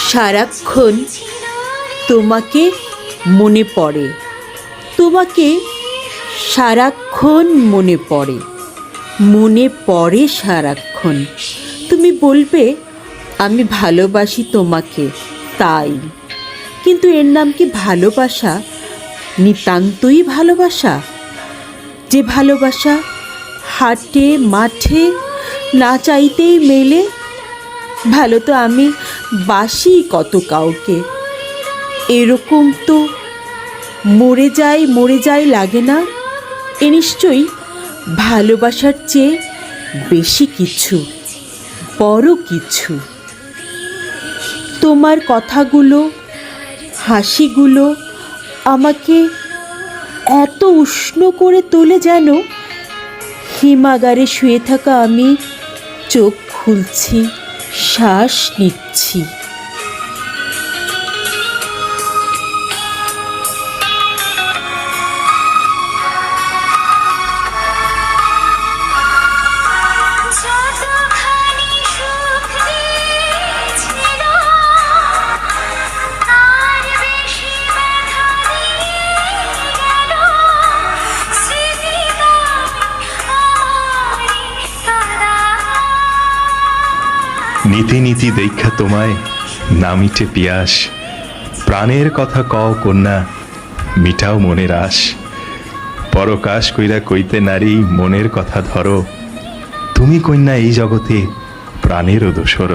সারাক্ষণ তোমাকে মনে পড়ে, তোমাকে সারাক্ষণ মনে পড়ে, মনে পড়ে সারাক্ষণ। তুমি বলবে আমি ভালোবাসি তোমাকে, তাই, কিন্তু এর নাম কি ভালোবাসা? নিতান্তই ভালোবাসা? যে ভালোবাসা হাটে মাঠে না চাইতেই মেলে। ভালো তো আমি বাসি কত কাউকে, এরকম তো মরে যাই লাগে না। এ নিশ্চয়ই ভালোবাসার চেয়ে বেশি কিছু, বড় কিছু। তোমার কথাগুলো, হাসিগুলো আমাকে এত উষ্ণ করে তোলে যেন হিমাগারে শুয়ে থাকা আমি চোখ খুলছি, শ্বাস নিচ্ছি। নীতি নীতি দেখা তোমায় না মিটে পিয়াস, প্রাণের কথা কও কন্যা, মিটাও মনের আশ। পরকাশ কইরা কইতে নারী মনের কথা ধরো, তুমি কন্যা এই জগতে প্রাণেরও দোসর।